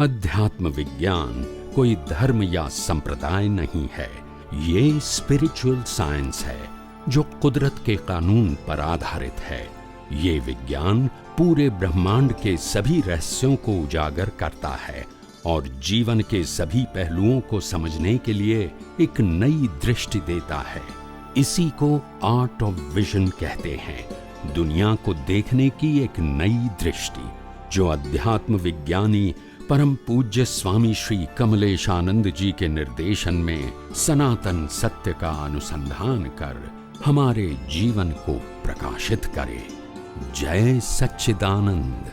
अध्यात्म विज्ञान कोई धर्म या संप्रदाय नहीं है, ये स्पिरिचुअल साइंस है जो कुदरत के कानून पर आधारित है। ये विज्ञान पूरे ब्रह्मांड के सभी रहस्यों को उजागर करता है और जीवन के सभी पहलुओं को समझने के लिए एक नई दृष्टि देता है। इसी को आर्ट ऑफ विजन कहते हैं, दुनिया को देखने की एक नई दृष्टि, जो अध्यात्म विज्ञानी परम पूज्य स्वामी श्री कमलेशानंद जी के निर्देशन में सनातन सत्य का अनुसंधान कर हमारे जीवन को प्रकाशित करे। जय सच्चिदानंद।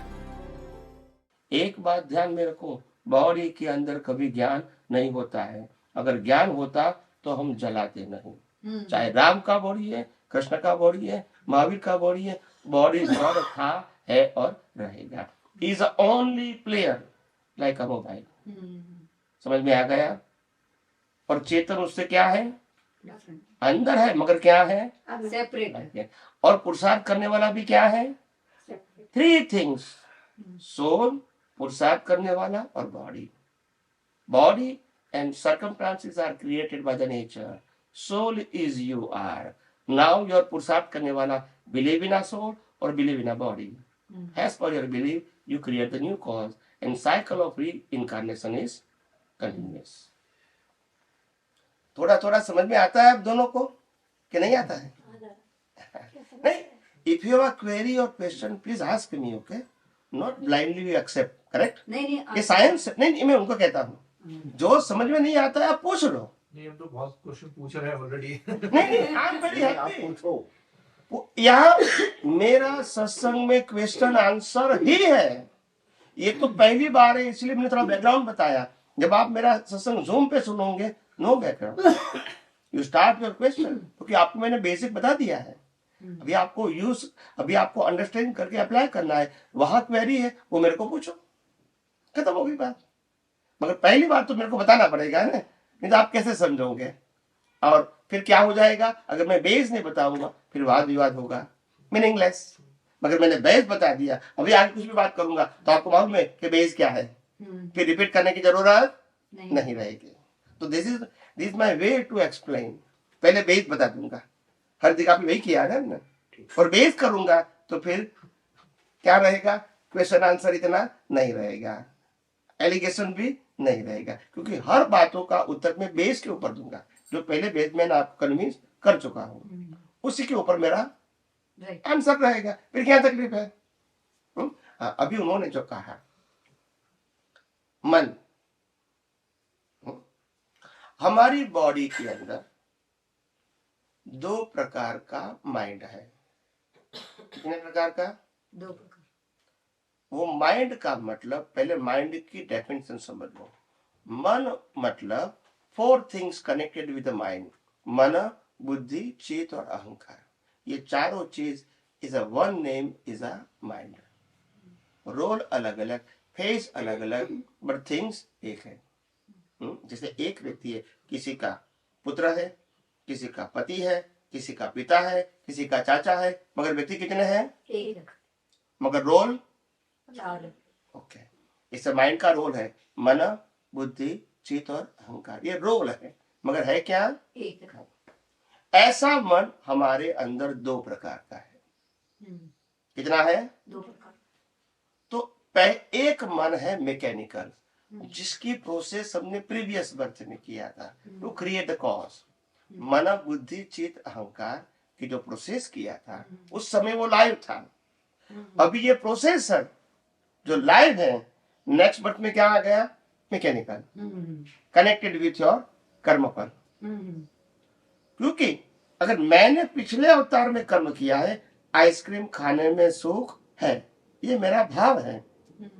एक बात ध्यान में रखो, बॉडी के अंदर कभी ज्ञान नहीं होता है। अगर ज्ञान होता तो हम जलाते नहीं। चाहे राम का बॉडी है, कृष्ण का बॉडी है, महावीर का बॉडी है, बॉडी जड़ था, है और रहेगा। Is only player like a mobile. समझ में आ गया? और चेतन उससे क्या है? अंदर है, मगर क्या है? सेपरेट। और पुरुषार्थ करने वाला भी क्या है? थ्री थिंग्स, सोल, पुरुषार्थ करने वाला और body. Body and circumstances are created by the nature. Soul is you are. Now your पुरुषार्थ करने वाला बिलीव इन अ सोल और believe in a body. As per your belief, you create the new cause, and cycle of reincarnation is continuous. थोड़ा थोड़ा समझ में आता है आप दोनों को कि नहीं आता है? नहीं, if you have a query or question, please ask me, okay? Not blindly you accept, correct? नहीं, ये साइंस नहीं, मैं उनको कहता हूँ, जो समझ में नहीं आता है आप पूछ लो। नहीं, हम तो बहुत क्वेश्चन पूछ रहे हैं ऑलरेडी। नहीं, आप बड़ी हैप्पी। यहाँ मेरा सत्संग में क्वेश्चन आंसर ही है। ये तो पहली बार है, इसलिए मैंने थोड़ा बैकग्राउंड बताया। जब आप मेरा सत्संग जूम पे सुनोगे, no background, you start your question, क्योंकि आपको मैंने बेसिक बता दिया है। अभी आपको अंडरस्टैंड करके अप्लाई करना है। वहां क्वेरी है, वो मेरे को पूछो, खत्म हो गई बात। मगर पहली बार तो मेरे को बताना पड़ेगा ना, नहीं तो आप कैसे समझोगे? और फिर क्या हो जाएगा? अगर मैं बेस नहीं बताऊंगा फिर वाद विवाद होगा, मीनिंगलेस। मगर मैंने बेस बता दिया, अभी आगे कुछ भी बात करूंगा तो आपको मालूम है कि बेस क्या है, फिर रिपीट करने की जरूरत नहीं रहेगी। तो this is my way to explain. पहले बेस बता दूंगा, हर जगह आपने वही किया है ना, और बेस करूंगा तो फिर क्या रहेगा? क्वेश्चन आंसर इतना नहीं रहेगा, एलिगेशन भी नहीं रहेगा, क्योंकि हर बातों का उत्तर मैं बेस के ऊपर दूंगा। जो पहले बेस में आपको कन्विंस कर चुका हूं, उसी के ऊपर मेरा आंसर रहेगा। फिर क्या तकलीफ है? अभी उन्होंने जो कहा, मन, हमारी बॉडी के अंदर दो प्रकार का माइंड है। कितने प्रकार का? दो प्रकार। वो माइंड का मतलब, पहले माइंड की डेफिनेशन समझ लो। मन मतलब four things connected with the mind. मन, बुद्धि, चित्त और अहंकार। ये चारों चीज is a one name, is a mind. Role अलग अलग, फेस अलग अलग, बट थिंग्स एक है। जैसे एक व्यक्ति है, किसी का पुत्र है, किसी का पति है, किसी का पिता है, किसी का चाचा है, मगर व्यक्ति कितने हैं? एक। मगर रोल चार। ओके, इस माइंड का रोल है मन, बुद्धि, चित्त और अहंकार। ये रोल है, मगर है क्या? एक। ऐसा मन हमारे अंदर दो प्रकार का है। कितना है? दो प्रकार। तो एक मन है मैकेनिकल, जिसकी प्रोसेस हमने प्रीवियस बर्थ में किया था, टू क्रिएट द कॉज। मन, बुद्धि, चित्त, अहंकार की जो प्रोसेस किया था, उस समय वो लाइव था। अभी ये प्रोसेसर जो लाइव है, नेक्स्ट बर्थ में क्या आ गया? मैकेनिकल, कनेक्टेड विथ योर कर्मफल। क्योंकि अगर मैंने पिछले अवतार में कर्म किया है, आइसक्रीम खाने में सुख है, ये मेरा भाव है,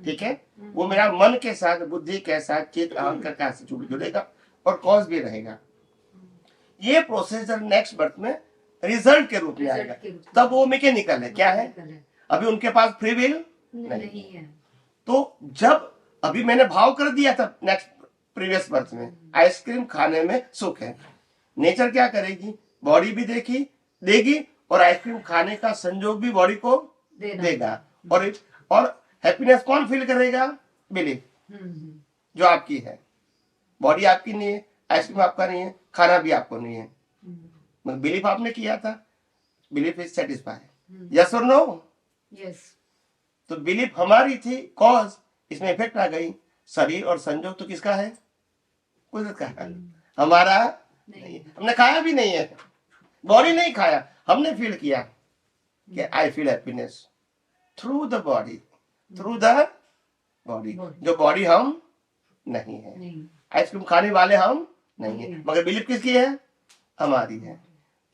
ठीक है? वो मेरा मन के साथ, बुद्धि के साथ, चित्त, अहंकार के साथ जुड़ेगा और कॉज भी रहेगा। ये प्रोसेसर नेक्स्ट बर्थ में रिजल्ट के रूप में आएगा, तब वो मैकेनिकल है। क्या है? अभी उनके पास फ्री विल नहीं है। तो जब अभी मैंने भाव कर दिया था नेक्स्ट प्रीवियस बर्थ में, आइसक्रीम खाने में सुख है, नेचर क्या करेगी? बॉडी भी देगी और आइसक्रीम खाने का संजोग भी बॉडी को देगा। और हैप्पीनेस कौन फील करेगा? बिलीफ। जो आपकी है। बॉडी आपकी नहीं है, आइसक्रीम आपका नहीं है, खाना भी आपको नहीं है, मगर बिलीफ आपने किया था, बिलीफ इज सेटिस्फाई, यस और नो? यस। तो बिलीफ हमारी थी, कॉज इसमें इफेक्ट आ गई। शरीर और संजोग तो किसका है? कुदरत का है, हमारा नहीं। हमने खाया भी नहीं है, बॉडी नहीं खाया, हमने फील किया कि I feel happiness through the body, through the body. जो बॉडी हम नहीं है, आइसक्रीम खाने वाले हम नहीं है, मगर बिलीफ किसकी है? हमारी है।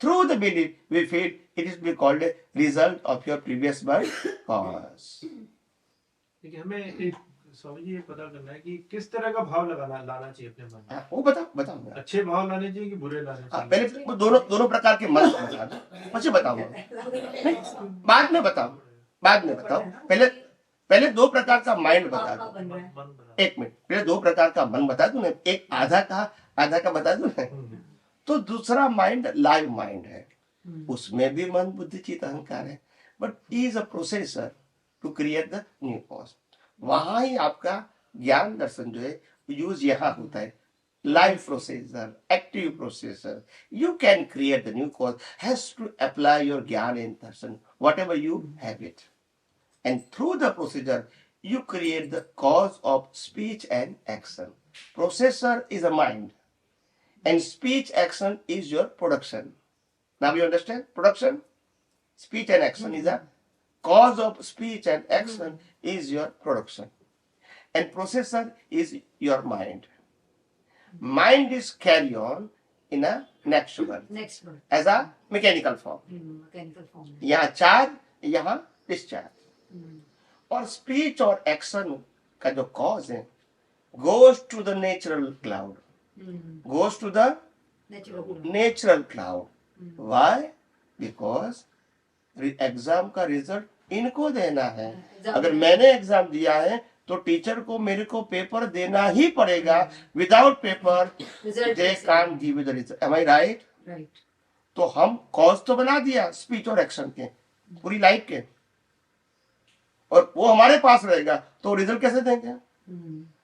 Through the belief we feel, it is be called result of your previous birth cause. देखिए हमें एक स्वामी जी ये पता करना है कि किस तरह का भाव लाना चाहिए अपने मन में। वो बताऊंगा। अच्छे भाव लाने चाहिए कि बुरे लाने चाहिए? पहले वो दोनों प्रकार के मन बता दो, मुझे बताऊंगा, बाद में बताऊं, पहले दो प्रकार का माइंड बता दो। एक मिनट, पहले दो प्रकार का मन बता दो ना, एक आधा का बता दो ना। तो दूसरा माइंड लाइव माइंड है, उसमें भी मन बुद्धि चित्त अहंकार है, but is a processor to create the new cause. वहां ही आपका ज्ञान दर्शन जो है यूज यहाँ होता है, live processor, active processor. You can create the new cause, has to apply your jnana in darshan, whatever you have it. And through the procedure, you create the cause of speech and action. Processor is a mind, and speech action is your production. Now you understand? Production, speech and action is a cause of speech and action is your production. And processor is your mind. Mind is carry on in a next birth as a mechanical form. यहाँ charge, यहाँ discharge. और speech और action का जो cause है goes to the natural cloud, goes to the natural cloud. Why? Because exam का result इनको देना है। अगर मैंने एग्जाम दिया है तो टीचर को मेरे को पेपर देना ही पड़ेगा। Without paper they can't give you the result. Am I right? तो हम कॉज तो बना दिया स्पीच और एक्शन के पूरी लाइफ के, और वो हमारे पास रहेगा तो रिजल्ट कैसे देंगे?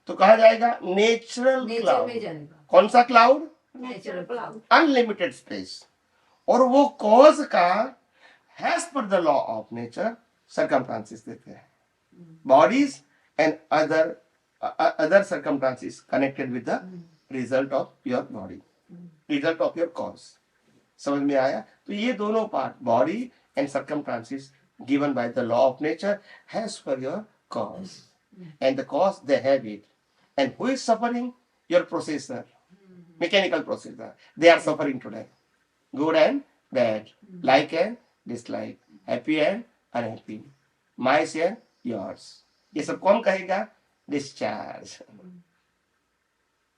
तो कहा जाएगा नेचुरल क्लाउड। कौन सा cloud? Natural cloud, unlimited space. और वो कॉज का as per the law of nature circumstances देते हैं, bodies and other circumstances connected with the result of your body, result of your cause. समझ में आया? तो ये दोनों part, body and circumstances given by the law of nature has for your cause, and the cause they have it. And who is suffering? Your processor, mechanical processor. They are suffering today, good and bad, like and dislike, happy and unhappy, mine and yours. ये सब कौन कहेगा? Discharge.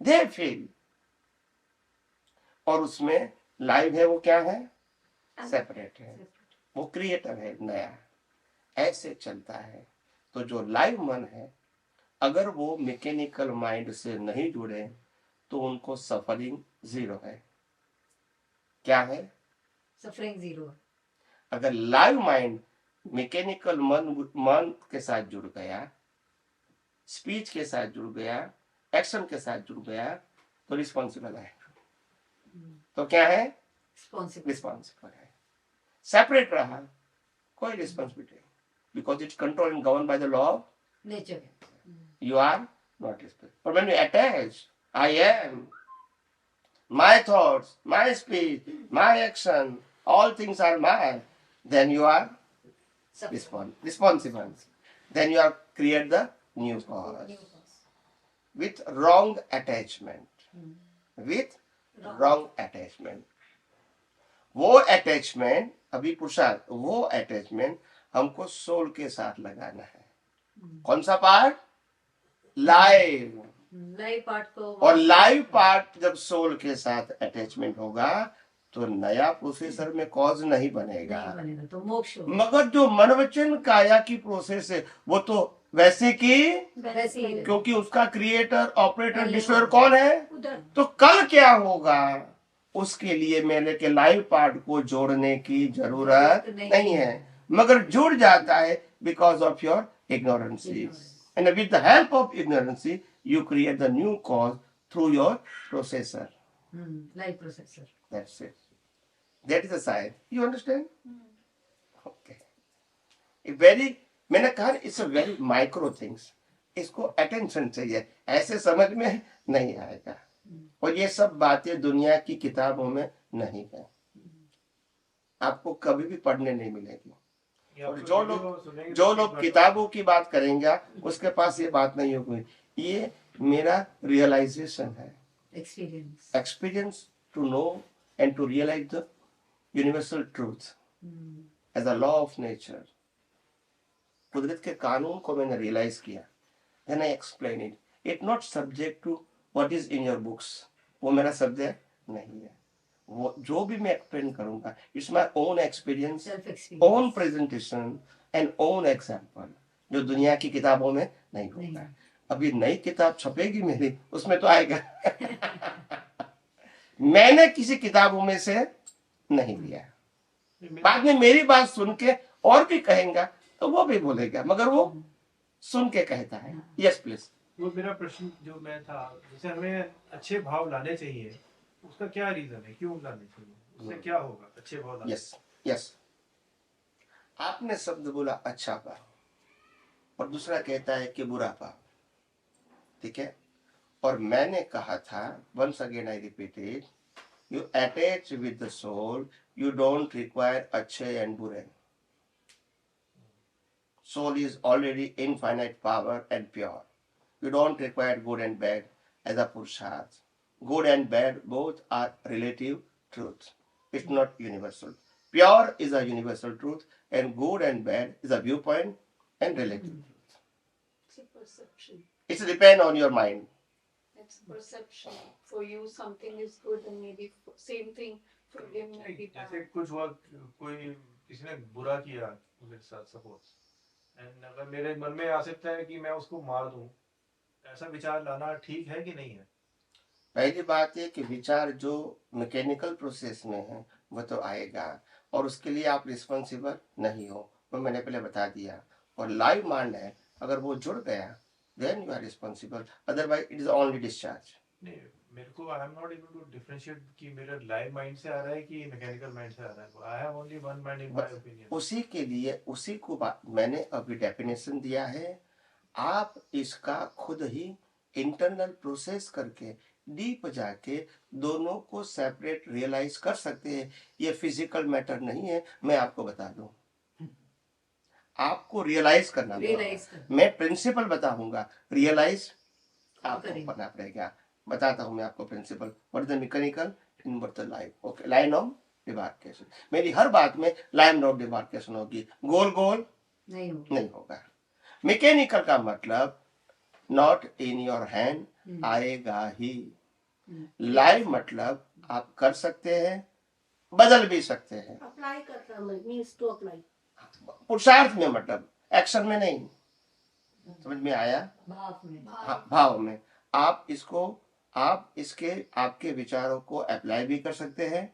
They feel. और उसमें live है, वो क्या है? सेपरेट है, वो क्रिएटर है नया। ऐसे चलता है। तो जो लाइव मन है, अगर वो मैकेनिकल माइंड से नहीं जुड़े तो उनको सफरिंग जीरो है। क्या है? Suffering zero. अगर लाइव माइंड मैकेनिकल मन के साथ जुड़ गया, स्पीच के साथ जुड़ गया, एक्शन के साथ जुड़ गया, तो रिस्पॉन्सिबल है। तो क्या है? रिस्पॉन्सिबल है। सेपरेट रहा, कोई responsibility, because it's control and govern by the law of nature. You are not responsible. But when you attach, I am, my thoughts, my speech, my action, all things are mine, then you are responsible. Then you are create the new cause with wrong attachment. With wrong attachment. वो attachment, अभी पुरुषार्थ, वो attachment हमको soul के साथ लगाना है। कौन सा पार्ट? लाइव। पार्ट को, और लाइव पार्ट जब सोल के साथ अटैचमेंट होगा तो नया प्रोसेसर में कॉज नहीं बनेगा, तो मोक्ष। मगर जो मनोवचन काया की प्रोसेस है वो तो वैसे की वैसे, क्योंकि उसका क्रिएटर, ऑपरेटर, डिस्ट्रॉयर कौन है? तो कल क्या होगा उसके लिए मैंने के लाइव पार्ट को जोड़ने की जरूरत नहीं है, मगर जुड़ जाता है because of your ignorance. And with the help of ignorance, you create the new cause through your processor. Light processor. That's it. That is the science. You understand? Okay. मैंने कहा it's a very micro things, इसको attention चाहिए, ऐसे समझ में नहीं आएगा। और ये सब बातें दुनिया की किताबों में नहीं है, आपको कभी भी पढ़ने नहीं मिलेगी। और जो लोग किताबों की बात करेंगे उसके पास ये बात नहीं होगी। ये मेरा रियलाइजेशन है, experience to know and to realise the universal truth as a law of nature. कुदरत के कानून को मैंने रियलाइज किया, then I explain it. It not subject to what is in your books, वो मेरा सब्जेक्ट नहीं है। वो जो भी मैं एक्सप्लेन करूंगा it's my own experience, own presentation and own example, जो दुनिया की किताबों में नहीं होगा। अभी नई किताब छपेगी मेरी, उसमें तो आएगा। मैंने किसी किताबों में से नहीं लिया। बाद में मेरी बात सुन के और भी कहेंगे तो वो भी बोलेगा, मगर वो सुन के कहता है। Yes please. वो मेरा प्रश्न जो मैं था, जैसे हमें अच्छे भाव लाने चाहिए, उसका क्या रीजन है, क्यों लाने चाहिए, उससे क्या होगा अच्छे भाव लाने? यस यस, आपने शब्द बोला अच्छा भाव और दूसरा कहता है कि बुरा भाव, ठीक है। और मैंने कहा था, once again I repeat it, you attach with the soul, you don't require अच्छे एंड बुरे। Soul is already infinite power and pure. You don't require good and bad as a Purusharth. Good and bad both are relative truth. It's not universal. Pure is a universal truth and good and bad is a viewpoint and relative truth. It's a perception. It's depend on your mind. It's perception. For you something is good and maybe same thing for him may be bad. जैसे कुछ हुआ, कोई किसी ने बुरा किया मेरे साथ, सपोज, एंड अगर मेरे मन में आ सकता है कि मैं उसको मार दूं, ऐसा विचार लाना ठीक है कि नहीं है? पहली बात है कि विचार जो मैकेनिकल प्रोसेस में है वो तो आएगा, और उसके लिए आप रिस्पॉन्सिबल नहीं हो, वो मैंने पहले बता दिया। और लाइव माइंड है, अगर वो जुड़ गया then you are responsible, otherwise it is only discharge. नहीं, मेरे को I am not able to differentiate कि मेरा लाइव माइंड से आ रहा है कि मैकेनिकल माइंड से आ रहा है। I have only one mind in my opinion. उसी के लिए उसी को मैंने अभी डेफिनेशन दिया है। आप इसका खुद ही इंटरनल प्रोसेस करके डीप जाके दोनों को सेपरेट रियलाइज कर सकते हैं। ये फिजिकल मैटर नहीं है, मैं आपको बता दूं, आपको रियलाइज करना पड़ेगा। मैं प्रिंसिपल बताऊंगा, रियलाइज आपको करना पड़ेगा। बताता हूं मैं आपको principle, what is the mechanical in what the life. Okay, line of demarcation. मेरी हर बात में लाइन ऑफ डिमार्केशन होगी, गोल गोल नहीं होगा। मैकेनिकल का मतलब नॉट इन योर हैंड, आएगा ही। लाइव मतलब आप कर सकते हैं, बदल भी सकते हैं। अप्लाई करना मींस टू अप्लाई, पुरुषार्थ में मतलब एक्शन में नहीं। समझ में आया? भाव में आप इसको, आप इसके आपके विचारों को अप्लाई भी कर सकते हैं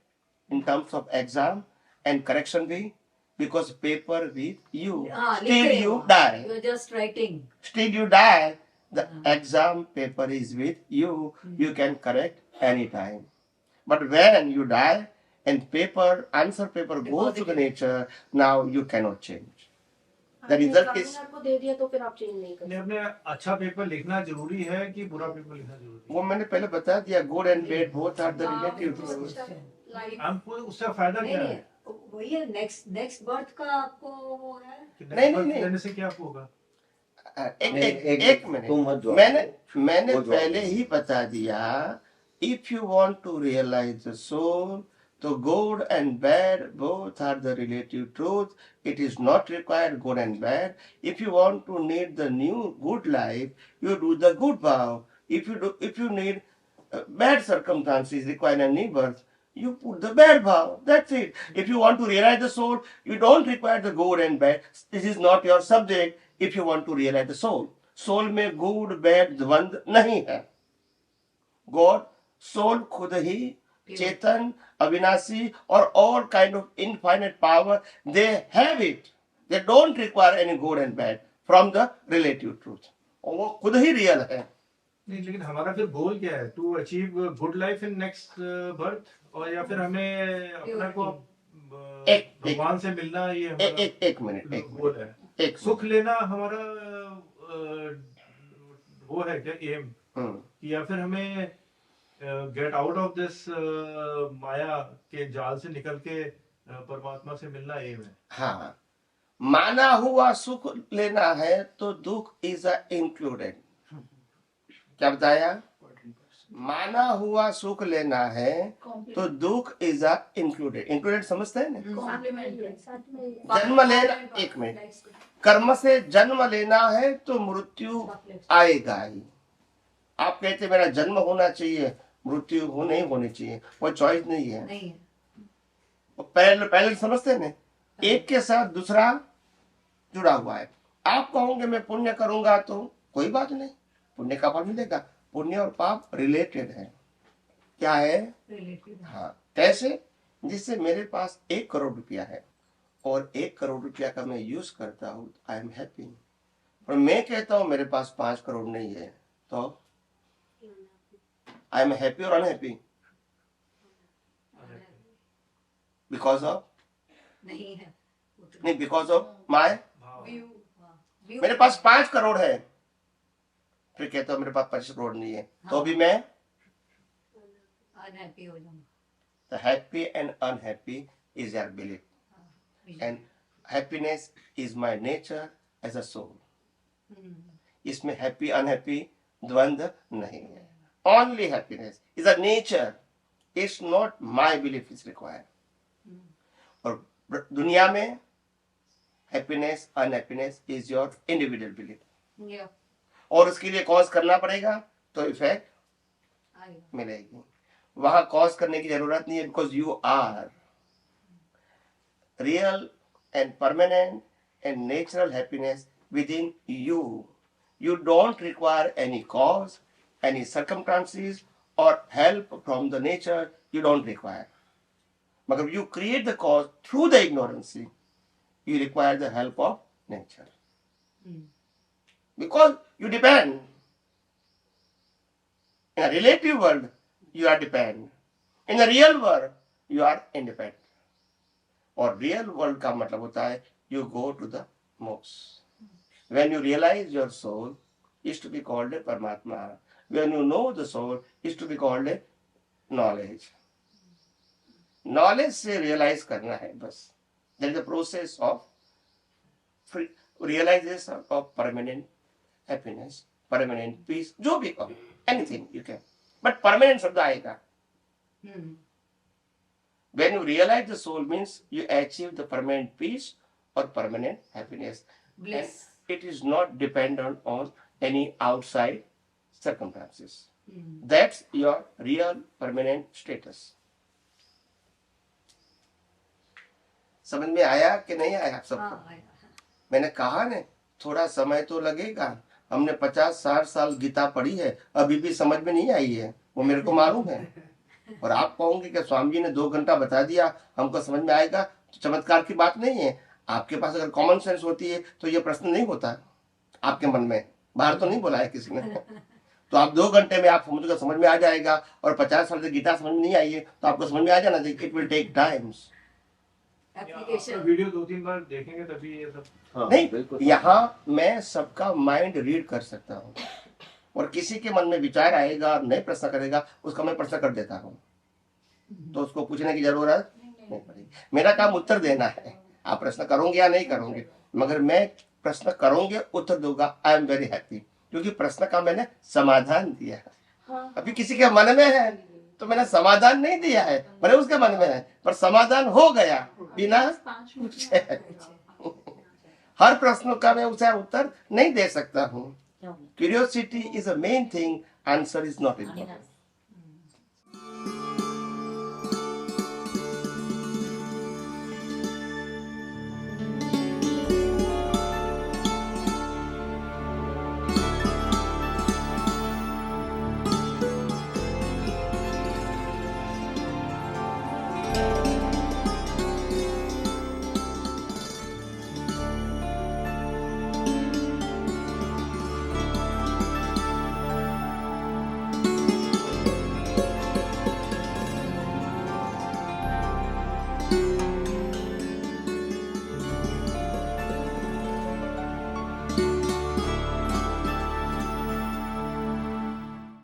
in terms of exam and correction भी, because paper with you, still you die. You are just writing. Still you die. The exam paper is with you. You can correct anytime. But when you die and answer paper goes to the nature, now you cannot change. The result is. को दे दिया तो फिर आप change नहीं कर सकते। अपने अच्छा पेपर लिखना जरूरी है कि बुरा पेपर लिखना जरूरी है? वो मैंने पहले बता दिया, good and bad both are the relative. हमको उससे फायदा क्या है? वही है, नेक्स्ट बर्थ का आपको वो है। नहीं देने से क्या होगा? एक मिनट, मैंने पहले ही बता दिया, if you want to realise the soul, तो good and bad both are the relative truth. It is not required good and bad. If you want to need the new good life, you do the good vow. If you need bad circumstances require a new birth, you put the bad vow. That's it. If you want to realize the soul, you don't require the good and bad. This is not your subject. If you want to realize the soul, soul में good bad द्वंद नहीं है। God, soul खुद ही चेतन, अविनाशी और all kind of infinite power, they have it. They don't require any good and bad from the relative truth. और वो खुद ही रियल है। नहीं, लेकिन हमारा फिर गोल क्या है? To achieve good life in next birth, और या फिर हमें अपना को भगवान से मिलना, ये हमारा एक मिनट गोल है? एक सुख लेना हमारा वो है क्या एम? या फिर हमें गेट आउट ऑफ दिस माया के जाल से निकल के परमात्मा से मिलना एम है? हाँ, माना हुआ सुख लेना है तो दुख इज इंक्लूडेड। क्या बताया? माना हुआ सुख लेना है तो दुख इज इंक्लूडेड। इंक्लूडेड समझते हैं ना? जन्म लेना, एक मिनट, कर्म से जन्म लेना है तो मृत्यु आएगा ही। आप कहते मेरा जन्म होना चाहिए, मृत्यु हो नहीं होनी चाहिए, वो चॉइस नहीं है। पहले समझते हैं ना, एक के साथ दूसरा जुड़ा हुआ है। आप कहोगे मैं पुण्य करूंगा तो कोई बात नहीं, पुण्य का फल मिलेगा। पुण्य और पाप रिलेटेड है। क्या है? हाँ, कैसे? जिससे मेरे पास 1 करोड़ रुपया है और 1 करोड़ रुपया का मैं यूज करता हूँ, आई एम हैप्पी। और मैं कहता हूँ मेरे पास 5 करोड़ नहीं है, तो आई एम हैप्पी और अनहैप्पी? बिकॉज ऑफ नहीं, बिकॉज ऑफ माय, मेरे पास 5 करोड़ है, फिर कहता हूँ मेरे पास 25 करोड़ नहीं है, तो भी मैं अनहैप्पी हो जाऊंगा। The happy and unhappy is your belief, and happiness is my nature as a soul. इसमें happy unhappy द्वंद्व नहीं है। Only happiness is a nature. It's not my belief is required. और दुनिया में happiness unhappiness is your individual belief. और उसके लिए कॉज करना पड़ेगा तो इफेक्ट मिलेगी। वहां कॉज करने की जरूरत नहीं है, because you are real and permanent and natural happiness within you. You don't require any cause, any circumstances और help from the nature, you don't require. मगर you create the cause through the ignorance, you require the help of nature. Because you depend. In a relative world, you are dependent. In a real world, you are independent. और real world का मतलब होता है you go to the moksha. When you realize your soul is to be called a Paramatma. When you know the soul is to be called a knowledge. Knowledge से realize करना है बस. There is a process of realization of permanent happiness, permanent peace, जो भी कहो, anything you can, but permanent शब्द आएगा। When you realize the soul means you achieve the permanent peace or permanent happiness. Bliss. And it is not dependent on any outside circumstances. That's your real permanent status. समझ में आया कि नहीं आया आप सबको? मैंने कहा ने थोड़ा समय तो लगेगा। हमने 50-60 साल गीता पढ़ी है, अभी भी समझ में नहीं आई है, वो मेरे को मालूम है। और आप कहोगे कि स्वामी जी ने 2 घंटा बता दिया, हमको समझ में आएगा, तो चमत्कार की बात नहीं है। आपके पास अगर कॉमन सेंस होती है तो ये प्रश्न नहीं होता आपके मन में, बाहर तो नहीं बोला है किसी ने। तो आप 2 घंटे में आप मुझको समझ में आ जाएगा, और 50 साल से गीता समझ में नहीं आई है तो आपको समझ में आ जाना चाहिए। It will take times. Video 2-3 बार देखेंगे तभी ये सब। नहीं, यहाँ मैं सबका माइंड रीड कर सकता हूँ, और किसी के मन में विचार आएगा, नहीं प्रश्न करेगा, उसका मैं प्रश्न कर देता हूँ, तो उसको पूछने की जरूरत नहीं पड़ेगी। मेरा काम उत्तर देना है, आप प्रश्न करोगे या नहीं करोगे, मगर मैं प्रश्न करोगे, उत्तर दूंगा, आई एम वेरी हैप्पी, क्योंकि प्रश्न का मैंने समाधान दिया। अभी किसी के मन में है तो मैंने समाधान नहीं दिया है, भले उसके मन में है, पर समाधान हो गया बिना पूछे। हर प्रश्न का मैं उसे उत्तर नहीं दे सकता हूँ। Curiosity is a main thing, answer is not important.